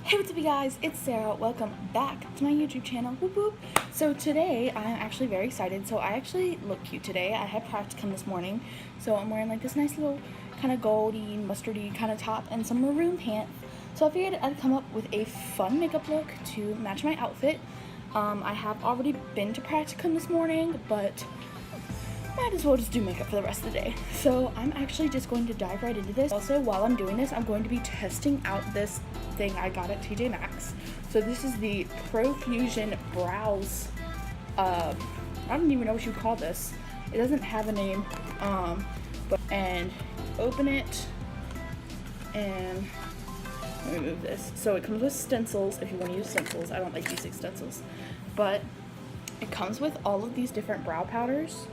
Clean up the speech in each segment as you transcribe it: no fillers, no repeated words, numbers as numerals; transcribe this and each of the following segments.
Hey, what's up you guys, it's Sarah. Welcome back to my YouTube channel. Whoop whoop. So today I'm actually very excited. So I actually look cute today. I had practicum this morning, so I'm wearing like this nice little kind of goldy, mustardy kind of top and some maroon pants. So I figured I'd come up with a fun makeup look to match my outfit. I have already been to practicum this morning, but might as well just do makeup for the rest of the day. So I'm actually just going to dive right into this. Also, while I'm doing this, I'm going to be testing out this thing I got at TJ Maxx. So this is the Profusion brows. I don't even know what you call this. It doesn't have a name. And open it, and let me move this. So it comes with stencils if you want to use stencils. I don't like using stencils, but it comes with all of these different brow powders.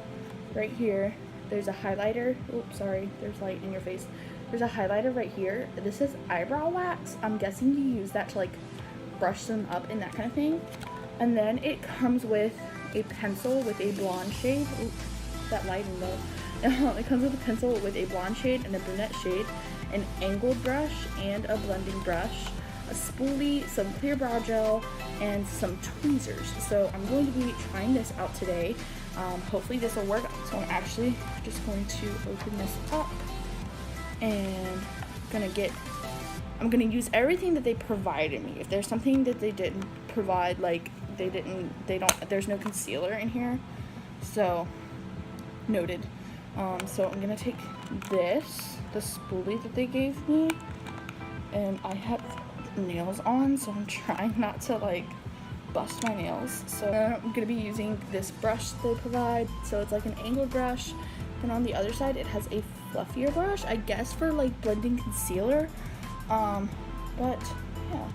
Right here, there's a highlighter. Oops, sorry, there's light in your face. There's a highlighter right here. This is eyebrow wax. I'm guessing you use that to like brush them up and that kind of thing. And then it comes with a pencil with a blonde shade. Oops, that lighting though. It comes with a pencil with a blonde shade and a brunette shade, an angled brush and a blending brush, a spoolie, some clear brow gel, and some tweezers. So I'm going to be trying this out today. Hopefully this will work. So I'm actually just going to open this up and I'm gonna use everything that they provided me. If there's something that they didn't provide, like there's no concealer in here, so noted. So I'm gonna take the spoolie that they gave me, and I have nails on, so I'm trying not to like bust my nails. So I'm gonna be using this brush they provide. So it's like an angled brush, and on the other side it has a fluffier brush, I guess for like blending concealer. But yeah,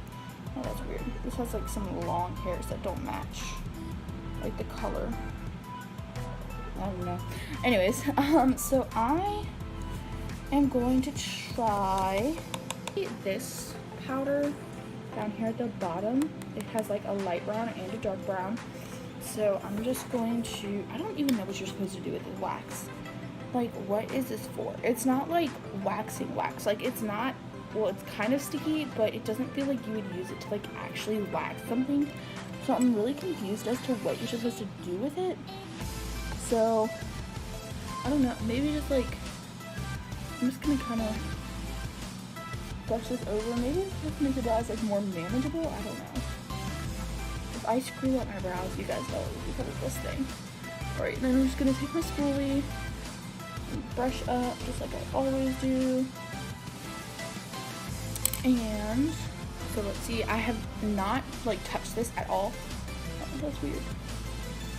oh, that's weird. This has like some long hairs that don't match like the color. I don't know. Anyways, so I am going to try this powder down here at the bottom. It has like a light brown and a dark brown. So I'm just going to, I don't even know what you're supposed to do with this wax. Like, what is this for? It's not like waxing wax. Like, it's not, well, it's kind of sticky, but it doesn't feel like you would use it to like actually wax something. So I'm really confused as to what you're supposed to do with it. So I don't know, maybe just like, I'm just gonna kind of brush this over. Maybe just make the brows like more manageable. I don't know. If I screw up my brows, you guys know it will be because of this thing. Alright, then I'm just gonna take my spoolie and brush up just like I always do. And so let's see, I have not like touched this at all. Oh, that's weird.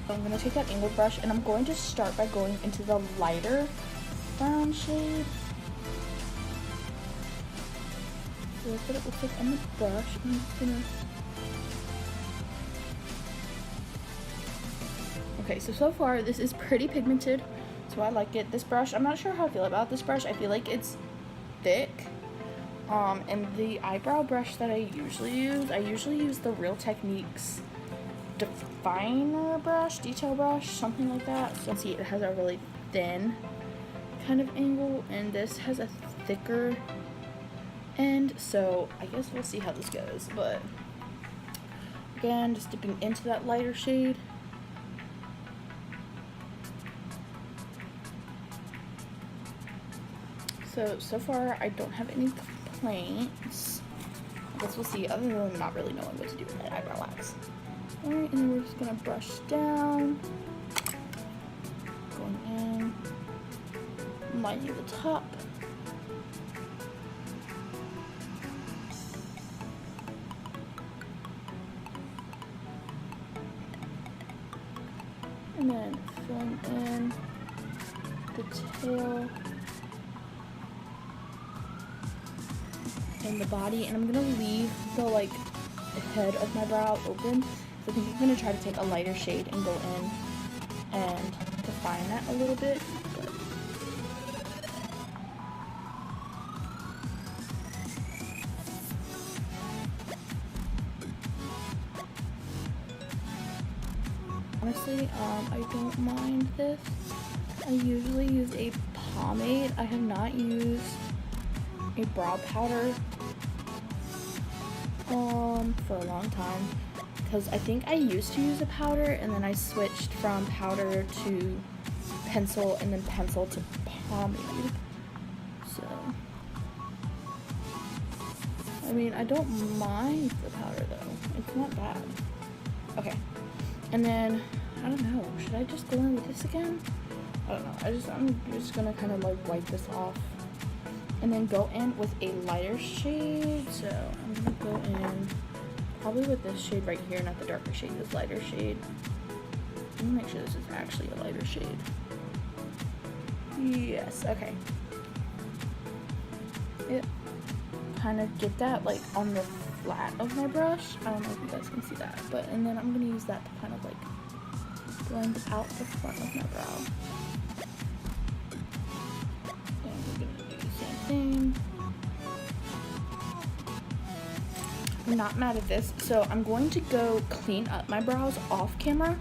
So I'm gonna take that angled brush and I'm going to start by going into the lighter brown shade. So that's what it looks like on the brush. I'm just gonna... Okay, so far this is pretty pigmented, so I like it. This brush, I'm not sure how I feel about this brush. I feel like it's thick. And the eyebrow brush that I usually use the Real Techniques definer brush, detail brush, something like that. So see, it has a really thin kind of angle, and this has a thicker end, so I guess we'll see how this goes. But again, just dipping into that lighter shade. So far I don't have any complaints. I guess we'll see, other than not really knowing what to do with my eyebrow wax. Alright, and then we're just gonna brush down, going in, lining the top. And then filling in the tail and the body, and I'm gonna leave the like the head of my brow open. So I think I'm gonna try to take a lighter shade and go in and define that a little bit. But honestly, I don't mind this. I usually use a pomade. I have not used a brow powder for a long time, because I think I used to use a powder and then I switched from powder to pencil and then pencil to pomade. So I mean, I don't mind the powder though. It's not bad. Okay. And then I don't know, should I just go in with this again? I don't know. I'm just gonna kind of like wipe this off and then go in with a lighter shade. So I'm gonna go in probably with this shade right here, not the darker shade, this lighter shade. Let me make sure this is actually a lighter shade. Yes, okay. It kind of get that like on the flat of my brush. I don't know if you guys can see that, but and then I'm gonna use that to kind of like blend out the front of my brow. And we're gonna do the same thing. I'm not mad at this, so I'm going to go clean up my brows off camera,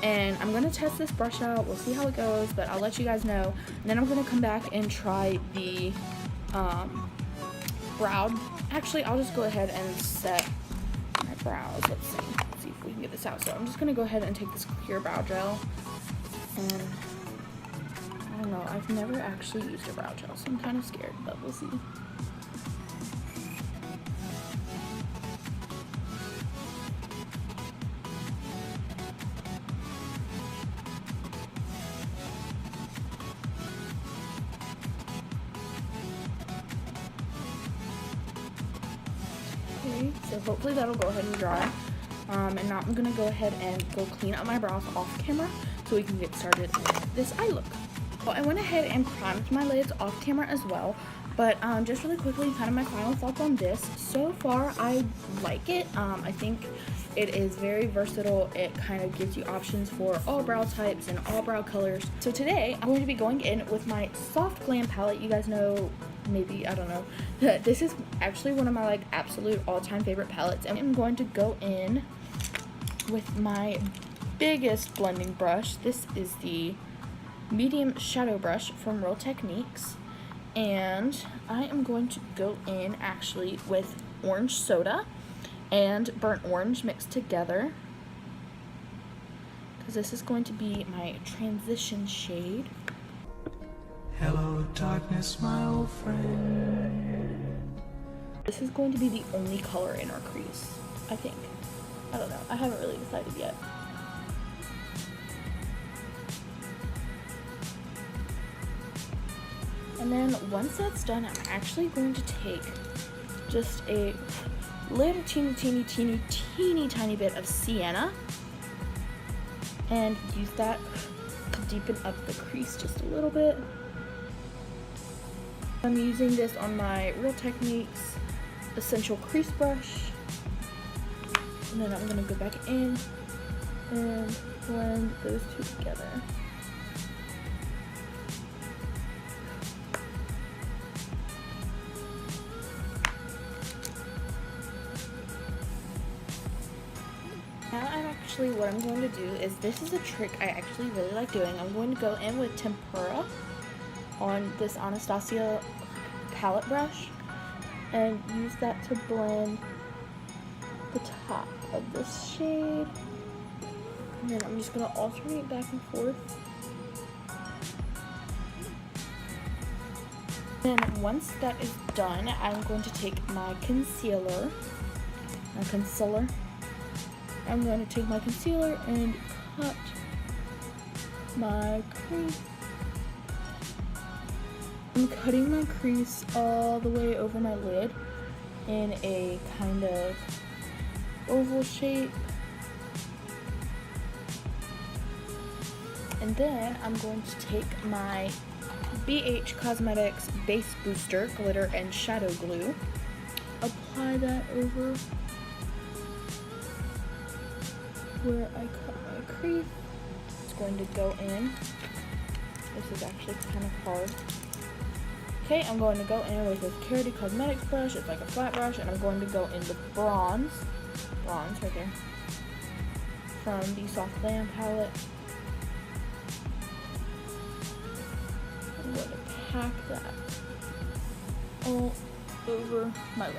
and I'm gonna test this brush out. We'll see how it goes, but I'll let you guys know. And then I'm gonna come back and try the brow. Actually, I'll just go ahead and set my brows. Let's see if we can get this out. So I'm just gonna go ahead and take this clear brow gel, and I don't know, I've never actually used a brow gel, so I'm kind of scared, but we'll see. So hopefully that'll go ahead and dry. And now I'm gonna go ahead and go clean up my brows off camera so we can get started with this eye look. Well, I went ahead and primed my lids off camera as well, but just really quickly, kind of my final thoughts on this. So far, I like it. I think it is very versatile. It kind of gives you options for all brow types and all brow colors. So today, I'm going to be going in with my Soft Glam palette. You guys know, maybe, I don't know, this is actually one of my like absolute all-time favorite palettes, and I'm going to go in with my biggest blending brush. This is the medium shadow brush from Real Techniques, and I am going to go in actually with orange soda and burnt orange mixed together, because this is going to be my transition shade. Hello darkness, my old friend. This is going to be the only color in our crease, I think. I don't know, I haven't really decided yet. And then once that's done, I'm actually going to take just a little teeny tiny bit of sienna and use that to deepen up the crease just a little bit. I'm using this on my Real Techniques Essential Crease Brush, and then I'm going to go back in and blend those two together. What I'm going to do is, this is a trick I actually really like doing. I'm going to go in with tempera on this Anastasia palette brush and use that to blend the top of this shade. And then I'm just going to alternate back and forth. Then once that is done, I'm going to take my concealer. I'm going to take my concealer and cut my crease. I'm cutting my crease all the way over my lid in a kind of oval shape. And then I'm going to take my BH Cosmetics Base Booster Glitter and Shadow Glue, apply that over where I cut my crease. It's going to go in. This is actually kind of hard. Okay, I'm going to go in with this Charity Cosmetics brush. It's like a flat brush, and I'm going to go in with bronze right there, from the Soft Glam palette. I'm going to pack that all over my lid.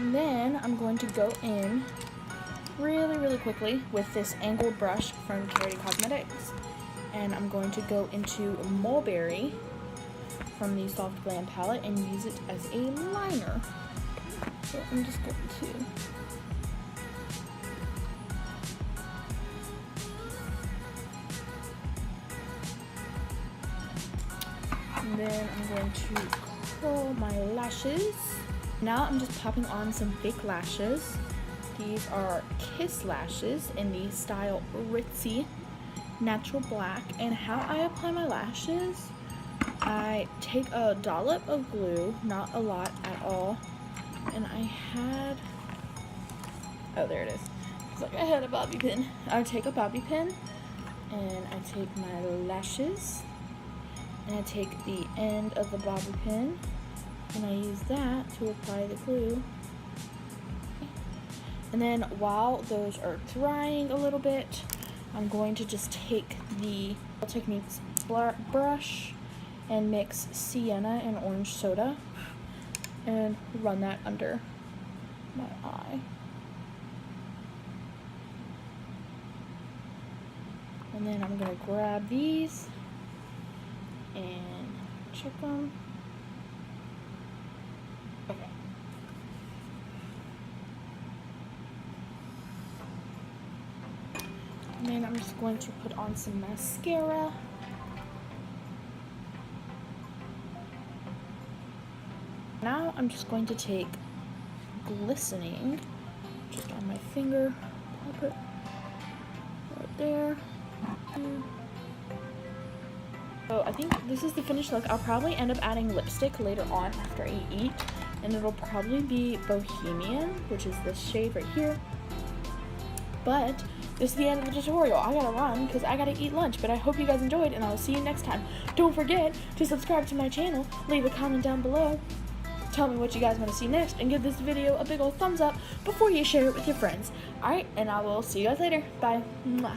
And then I'm going to go in really quickly with this angled brush from Charity Cosmetics. And I'm going to go into Mulberry from the Soft Glam palette and use it as a liner. So I'm just going to and then I'm going to curl my lashes. Now I'm just popping on some fake lashes. These are Kiss lashes in the style Ritzy Natural Black. And how I apply my lashes, I take a dollop of glue, not a lot at all, and I had, oh there it is, it's like I had a bobby pin. I take a bobby pin and I take my lashes and I take the end of the bobby pin and I use that to apply the glue. And then while those are drying a little bit, I'm going to just take the Techniques brush and mix sienna and orange soda and run that under my eye. And then I'm gonna grab these and check them. Okay. And then I'm just going to put on some mascara. Now I'm just going to take glistening just on my finger, pop it right there. So I think this is the finished look. I'll probably end up adding lipstick later on after I eat, and it'll probably be Bohemian, which is this shade right here. But this is the end of the tutorial. I gotta run because I gotta eat lunch, but I hope you guys enjoyed, and I will see you next time. Don't forget to subscribe to my channel, leave a comment down below, tell me what you guys want to see next, and give this video a big old thumbs up before you share it with your friends. Alright, and I will see you guys later. Bye. Mwah.